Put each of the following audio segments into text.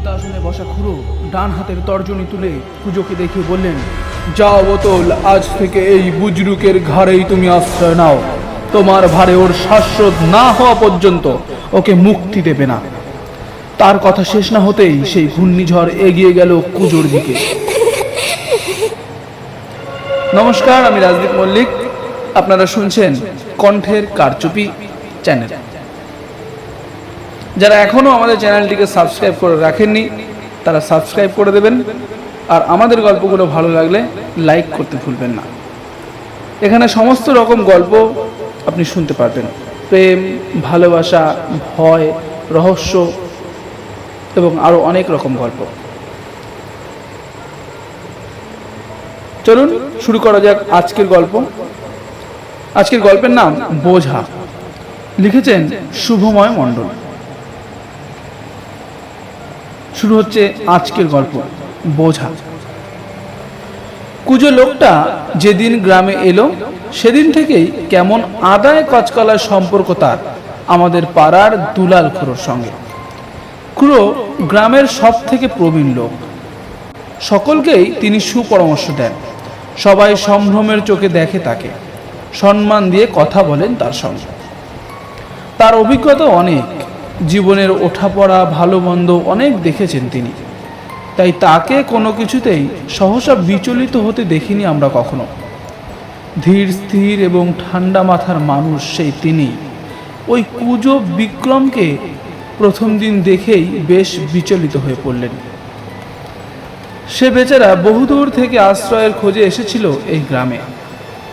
সিংহাসনে বসা খুড়ো ডান হাতের তর্জনী তুলে কুজোকে দেখে বললেন, যাও বোতল, আজ থেকে এই বুজরুকের ঘাড়েই তুমি আশ্রয় নাও। তোমার ভারে ওর শাশ্বত না হওয়া পর্যন্ত ওকে মুক্তি দেবে না। তার কথা শেষ না হতেই সেই ঘূর্ণিঝড় এগিয়ে গেল কুজোর দিকে। নমস্কার, আমি রাজদীপ মল্লিক। আপনারা শুনছেন কণ্ঠের কারচুপি চ্যানেল। যারা এখনো আমাদের চ্যানেলটিকে সাবস্ক্রাইব করে রাখেননি তারা সাবস্ক্রাইব করে দেবেন, আর আমাদের গল্পগুলো ভালো লাগলে লাইক করতে ভুলবেন না। এখানে সমস্ত রকম গল্প আপনি শুনতে পারবেন, প্রেম, ভালোবাসা, ভয়, রহস্য এবং আরও অনেক রকম গল্প। চলুন শুরু করা যাক আজকের গল্প। আজকের গল্পের নাম বোঝা। লিখেছেন শুভময় মণ্ডল। শুরু হচ্ছে আজকের গল্প, বোঝা। কুজো লোকটা যেদিন গ্রামে এলো সেদিন থেকেই কেমন আদায় কচকলার সম্পর্ক তার আমাদের পাড়ার দুলাল খুড়োর সঙ্গে। খুড়ো গ্রামের সব থেকে প্রবীণ লোক। সকলকেই তিনি সুপরামর্শ দেন। সবাই সম্ভ্রমের চোখে দেখে তাকে, সম্মান দিয়ে কথা বলেন তার সঙ্গে। তার অভিজ্ঞতা অনেক, জীবনের ওঠাপড়া ভালো মন্দ অনেক দেখেছেন তিনি। তাই তাকে কোনো কিছুতেই সহসা বিচলিত হতে দেখিনি আমরা কখনো। ধীর স্থির এবং ঠান্ডা মাথার মানুষ সেই তিনি। ওই কুজো বিক্রমকে প্রথম দিন দেখেই বেশ বিচলিত হয়ে পড়লেন। সে বেচারা বহুদূর থেকে আশ্রয়ের খোঁজে এসেছিল এই গ্রামে।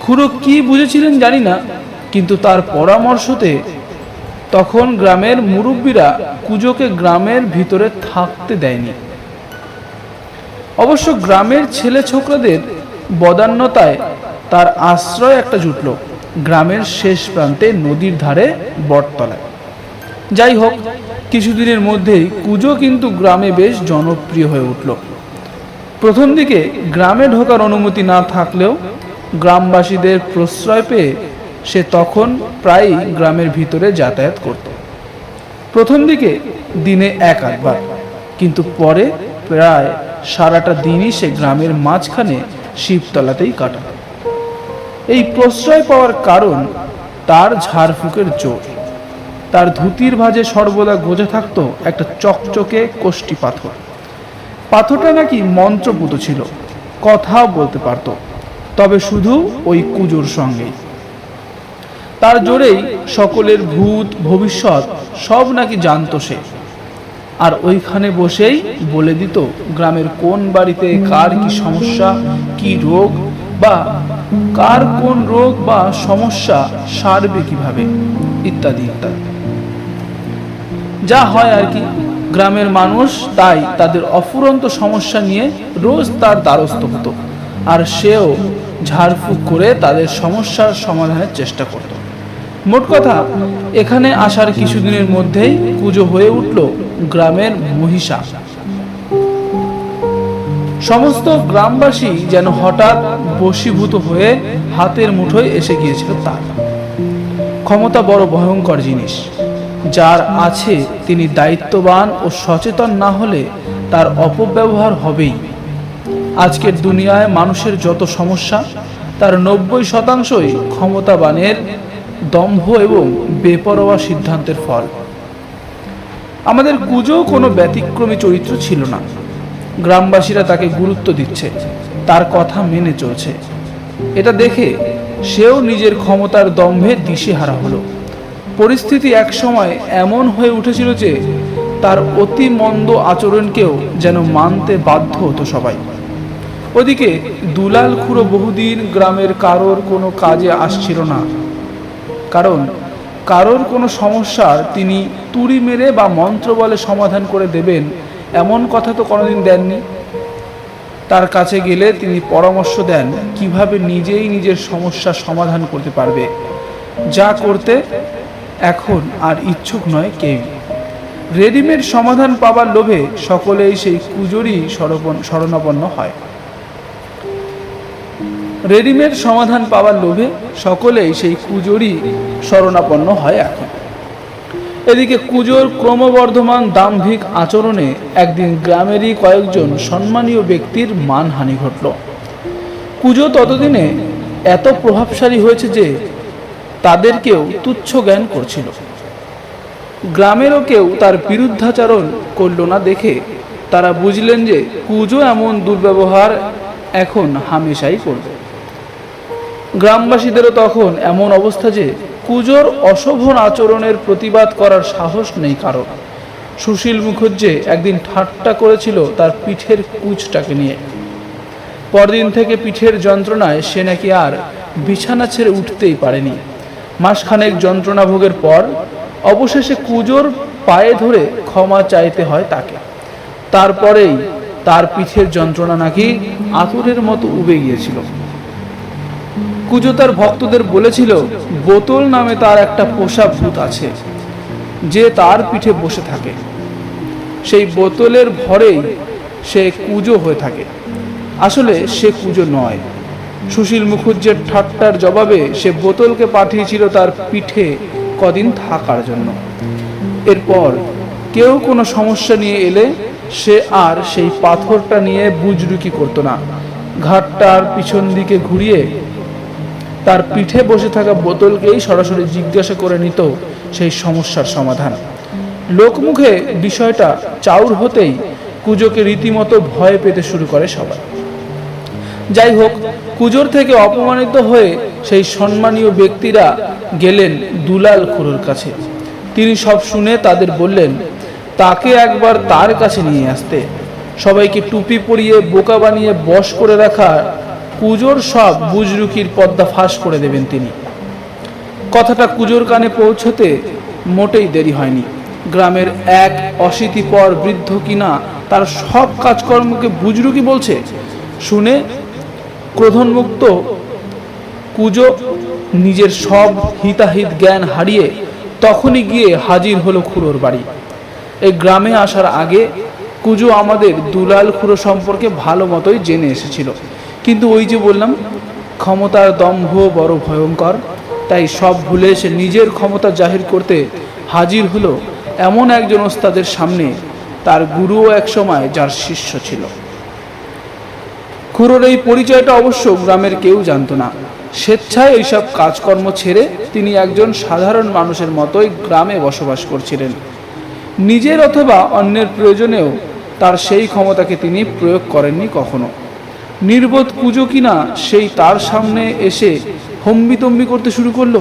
খুড়ো কি বুঝেছিলেন জানি না, কিন্তু তার পরামর্শতে তখন গ্রামের মুরব্বীরা কুজোকে গ্রামের ভিতরে থাকতে দেয়নি। অবশ্য গ্রামের ছেলে ছোকরাদের বদান্যতায় তার আশ্রয় একটা জুটল গ্রামের শেষ প্রান্তে নদীর ধারে বটতলায়। যাই হোক, কিছুদিনের মধ্যেই কুজো কিন্তু গ্রামে বেশ জনপ্রিয় হয়ে উঠল। প্রথম দিকে গ্রামে ঢোকার অনুমতি না থাকলেও গ্রামবাসীদের প্রশ্রয় পেয়ে সে তখন প্রায়ই গ্রামের ভিতরে যাতায়াত করত। প্রথম দিকে দিনে এক আধবার, কিন্তু পরে প্রায় সারাটা দিনই সে গ্রামের মাঝখানে শিবতলাতেই কাটাত। এই প্রশ্রয় পাওয়ার কারণ তার ঝাড়ফুঁকের জোর। তার ধুতির ভাঁজে সর্বদা গোজা থাকত একটা চকচকে কোষ্টি পাথর। পাথরটা নাকি মন্ত্রপুত ছিল, কথাও বলতে পারত, তবে শুধু ওই কুজোর সঙ্গেই। তার জোরেই সকলের ভূত ভবিষ্যৎ সব নাকি জানত সে। আর ওইখানে বসেই বলে দিত গ্রামের কোন বাড়িতে কার কি সমস্যা, কি রোগ, বা কার কোন রোগ বা সমস্যা সারবে কিভাবে, ইত্যাদি ইত্যাদি। যা হয় আর কি, গ্রামের মানুষ তাই তাদের অফুরন্ত সমস্যা নিয়ে রোজ তার দ্বারস্থ হতো, আর সেও ঝাড়ফুঁক করে তাদের সমস্যার সমাধানের চেষ্টা করত। মোট কথা, এখানে আসার কিছুদিনের মধ্যেই কুজো হয়ে উঠল গ্রামের মহিষা। সমস্ত গ্রামবাসী যেন হঠাৎ বশীভূত হয়ে হাতের মুঠোয় এসে গিয়েছিল তার। ক্ষমতা বড় ভয়ঙ্কর জিনিস। যার আছে তিনি দায়িত্ববান ও সচেতন না হলে তার অপব্যবহার হবেই। আজকের দুনিয়ায় মানুষের যত সমস্যা তার 90% ক্ষমতাবানের দম্ভ এবং বেপরোয়া সিদ্ধান্তের ফল। আমাদের কুজো কোনো ব্যতিক্রমী চরিত্র ছিল না। গ্রামবাসীরা তাকে গুরুত্ব দিচ্ছে, তার কথা মেনে চলছে। এটা দেখে সেও নিজের ক্ষমতার দম্ভে দিশেহারা হলো। পরিস্থিতি একসময় এমন হয়ে উঠেছিল যে তার অতি মন্দ আচরণকেও যেন মানতে বাধ্য হতো সবাই। ওদিকে দুলাল খুড়ো বহুদিন গ্রামের কারোর কোনো কাজে আসছিল না, কারণ কারোর কোনো সমস্যার তিনি তুড়ি মেরে বা মন্ত্র বলে সমাধান করে দেবেন এমন কথা তো কোনোদিন দেননি। তার কাছে গেলে তিনি পরামর্শ দেন কিভাবে নিজেই নিজের সমস্যার সমাধান করতে পারবে, যা করতে এখন আর ইচ্ছুক নয় কেউ। রেডিমেড সমাধান পাবার লোভে সকলেই সেই কুজোরই শরণাপন্ন হয়। রেডিমেড সমাধান পাওয়ার লোভে সকলেই সেই কুজোরই শরণাপন্ন হয় এখন। এদিকে কুজোর ক্রমবর্ধমান দাম্ভিক আচরণে একদিন গ্রামেরই কয়েকজন সম্মানীয় ব্যক্তির মানহানি ঘটল। কুজো ততদিনে এত প্রভাবশালী হয়েছে যে তাদেরকেও তুচ্ছ জ্ঞান করছিল। গ্রামেরও কেউ তার বিরুদ্ধাচরণ করল না দেখে তারা বুঝলেন যে কুজো এমন দুর্ব্যবহার এখন হামেশাই করবে। গ্রামবাসীদেরও তখন এমন অবস্থা যে কুজোর অশোভন আচরণের প্রতিবাদ করার সাহস নেই কারণ। সুশীল মুখুজ্জে একদিন ঠাট্টা করেছিল তার পিঠের কুচটাকে নিয়ে। পরদিন থেকে পিঠের যন্ত্রণায় সে নাকি আর বিছানা ছেড়ে উঠতেই পারেনি। মাসখানেক যন্ত্রণা ভোগের পর অবশেষে কুজোর পায়ে ধরে ক্ষমা চাইতে হয় তাকে। তারপরেই তার পিঠের যন্ত্রণা নাকি আতুরের মতো উবে গিয়েছিল। কুজো তার ভক্তদের বলেছিল বোতল নামে তার একটা পোষা ভূত আছে যে তার পিঠে বসে থাকে। সেই বোতলের ভরেই সে কুজো হয়ে থাকে। আসলে সে কুজো নয়। সুশীল মুখুজ্জের ঠাট্টার জবাবে সে বোতলকে পাঠিয়েছিল তার পিঠে কদিন থাকার জন্য। এরপর কেউ কোনো সমস্যা নিয়ে এলে সে আর সেই পাথরটা নিয়ে বুজরুকি করতো না। ঘাটটার পিছন দিকে ঘুরিয়ে তার পিঠে বসে থাকা বোতলকেই সরাসরি জিজ্ঞাসা করে নিত সেই সমস্যার সমাধান। লোকমুখে বিষয়টা চাউর হতেই কুজোকে রীতিমতো ভয় পেতে শুরু করে সবাই। যাই হোক, কুজোর থেকে অপমানিত হয়ে সেই সম্মানীয় ব্যক্তিরা গেলেন দুলাল খুড়োর কাছে। তিনি সব শুনে তাদের বললেন তাকে একবার তার কাছে নিয়ে আসতে। সবাইকে টুপি পরিয়ে বোকা বানিয়ে বশ করে রাখা কুজোর সব বুজরুকির পর্দা ফাঁস করে দেবেন তিনি। কথাটা কুজোর কানে পৌঁছতে মোটেই দেরি হয়নি। গ্রামের এক অশীতিপর বৃদ্ধ কিনা তার সব কাজকর্মকে বুজরুকি বলছে শুনে ক্রোধন্মুক্ত কুজো নিজের সব হিতাহিত জ্ঞান হারিয়ে তখনই গিয়ে হাজির হলো খুড়োর বাড়ি। এই গ্রামে আসার আগে কুজো আমাদের দুলাল খুড়ো সম্পর্কে ভালো মতোই জেনে এসেছিল, কিন্তু ওই যে বললাম ক্ষমতার দম্ভ বড় ভয়ঙ্কর, তাই সব ভুলে সে নিজের ক্ষমতা জাহির করতে হাজির হলো এমন একজন ওস্তাদের সামনে, তার গুরুও এক সময় যার শিষ্য ছিল। খুড়োর এই পরিচয়টা অবশ্য গ্রামের কেউ জানতো না। স্বেচ্ছায় এইসব কাজকর্ম ছেড়ে তিনি একজন সাধারণ মানুষের মতোই গ্রামে বসবাস করছিলেন। নিজের অথবা অন্যের প্রয়োজনেও তার সেই ক্ষমতাকে তিনি প্রয়োগ করেননি কখনো। নির্বোধ কুজো কিনা সেই তার সামনে এসে হম্বিতম্বি করতে শুরু করলো।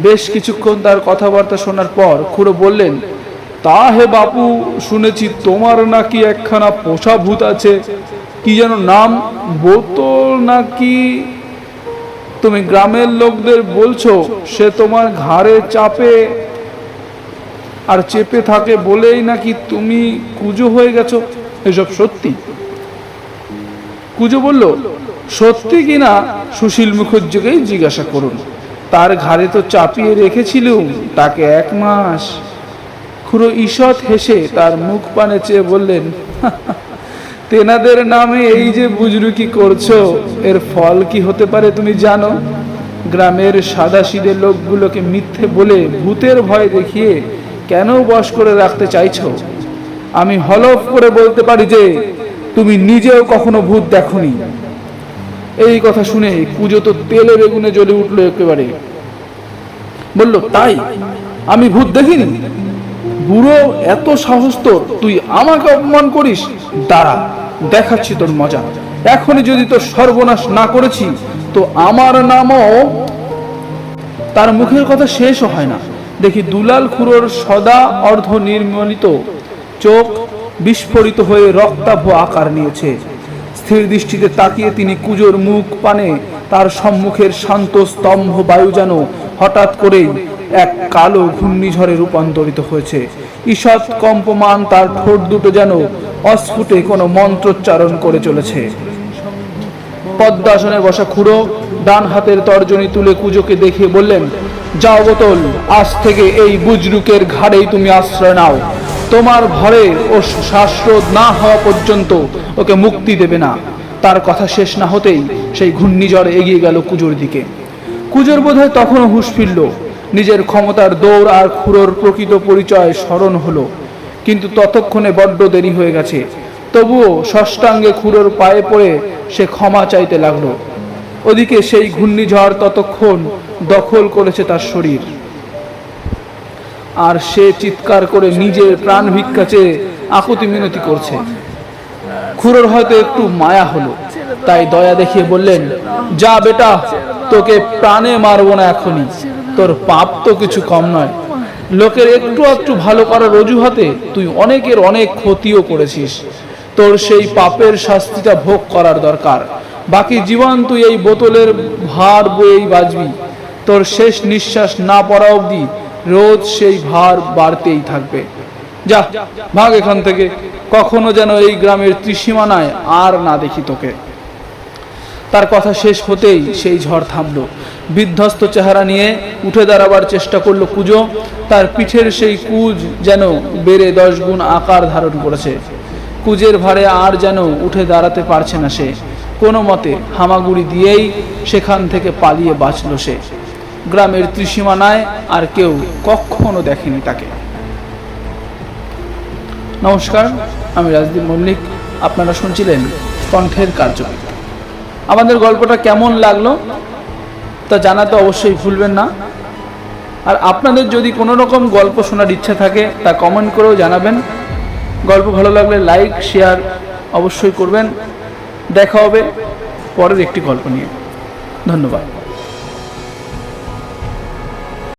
বেশ কিছুক্ষণ তার কথাবার্তা শোনার পর খুড়ো বললেন, তা হে বাপু, শুনেছি তোমার নাকি একখানা পোষা ভূত আছে, কি যেন নাম, বোতল নাকি? তুমি গ্রামের লোকদের বলছো সে তোমার ঘাড়ে চাপে আর চেপে থাকে বলেই নাকি তুমি কুজো হয়ে গেছো, এসব সত্যি? কুজো বলল, সত্যি কিনা সুশীল মুখুজ্জেকেই জিজ্ঞাসা করুন, তার ঘাড়ে তো চাপিয়ে রেখেছিলুম তাকে 1 মাস। খুড়ো ঈষৎ হেসে তার মুখ পানে চেয়ে বললেন, তেনাদের নামে এই যে বুজরুকি করছো, এর ফল কি হতে পারে তুমি জানো? গ্রামের সাদাসিধে লোকগুলোকে মিথ্যে বলে ভূতের ভয় দেখিয়ে কেন বশ করে রাখতে চাইছো? আমি হলফ করে বলতে পারি যে তুমি নিজেও কখনো ভূত দেখোনি। এই কথা শুনে কুজো তো তেলে বেগুনে জ্বলে উঠলো একেবারে। বলল, তাই? আমি ভূত দেখিনি? বুড়ো, এত সাহস তোর, তুই আমাকে অপমান করিস? দাঁড়া, দেখাচ্ছি তোর মজা। এখনই যদি তোর সর্বনাশ না করেছি তো আমার নামও। তার মুখের কথা শেষও হয় না, দেখি দুলাল খুড়োর সদা অর্ধ নির্মলিত চোখ বিস্ফোরিত হয়ে রক্তাভ আকার নিয়েছে। স্থির দৃষ্টিতে তাকিয়ে তিনি কুজোর মুখ পানে তার সম্মুখের শান্ত স্তম্ভ বায়ু যেন হঠাৎ করেই এক কালো ঘূর্ণিঝড়ে রূপান্তরিত হয়েছে। ঈষৎ কম্পমান তার ঠোঁট দুটো যেন অস্ফুটে কোনো মন্ত্রোচ্চারণ করে চলেছে। পদ্মাসনে বসা খুড়ো ডান হাতের তর্জনী তুলে কুজোকে দেখিয়ে বললেন, যাও বোতল, আজ থেকে এই বুজরুকের ঘাড়েই তুমি আশ্রয় নাও। তোমার ঘরে ও শ্বাসরোধ না হওয়া পর্যন্ত ওকে মুক্তি দেবে না। তার কথা শেষ না হতেই সেই ঘূর্ণিঝড় এগিয়ে গেল কুজোর দিকে। কুজোর বোধহয় তখনও হুঁশ ফিরল। নিজের ক্ষমতার দৌড় আর খুড়োর প্রকৃত পরিচয় স্মরণ হলো, কিন্তু ততক্ষণে বড্ড দেরি হয়ে গেছে। তবুও ষষ্ঠাঙ্গে খুড়োর পায়ে পড়ে সে ক্ষমা চাইতে লাগলো। ওদিকে সেই ঘূর্ণিঝড় ততক্ষণ দখল করেছে তার শরীর, আর সে চিৎকার করে নিজের প্রাণ ভিক্ষা চেয়ে আকুতি মিনতি করছে। খুড়োর হয়তো একটু মায়া হলো, তাই দয়া দেখিয়ে বললেন, যা বেটা, তোকে প্রাণে মারবো না এখনই, তোর পাপ তো কিছু কম নয়। লোকের একটু একটু ভালো করার অজুহাতে তুই অনেকের অনেক ক্ষতিও করেছিস। তোর সেই পাপের শাস্তিটা ভোগ করার দরকার। বাকি জীবন তুই এই বোতলের ভার বয়েই বাঁচবি। তোর শেষ নিঃশ্বাস না পড়া অবধি রোজ সেই ভার বাড়তেই থাকবে। যা, ভাগ এখান থেকে, কখনো যেন এই গ্রামের ত্রিসীমানায় আর না দেখি তোকে। তার কথা শেষ হতেই সেই ঝড় থামলো। বিধ্বস্ত চেহারা নিয়ে উঠে দাঁড়াবার চেষ্টা করলো কুঁজো। তার পিঠের সেই কুঁজ যেন বেড়ে 10 গুণ আকার ধারণ করেছে। কুঁজের ভারে আর যেন উঠে দাঁড়াতে পারছে না সে। কোনো মতে হামাগুড়ি দিয়েই সেখান থেকে পালিয়ে বাঁচল সে। গ্রামের ত্রিসীমানায় আর কেউ কখনো দেখেনি তাকে। নমস্কার, আমি রাজদীপ মল্লিক। আপনারা শুনছিলেন কণ্ঠের কার্যকর। আমাদের গল্পটা কেমন লাগলো তা জানাতে অবশ্যই ভুলবেন না। আর আপনাদের যদি কোনো রকম গল্প শোনার ইচ্ছা থাকে তা কমেন্ট করেও জানাবেন। গল্প ভালো লাগলে লাইক শেয়ার অবশ্যই করবেন। দেখা হবে পরের একটি গল্প নিয়ে। ধন্যবাদ।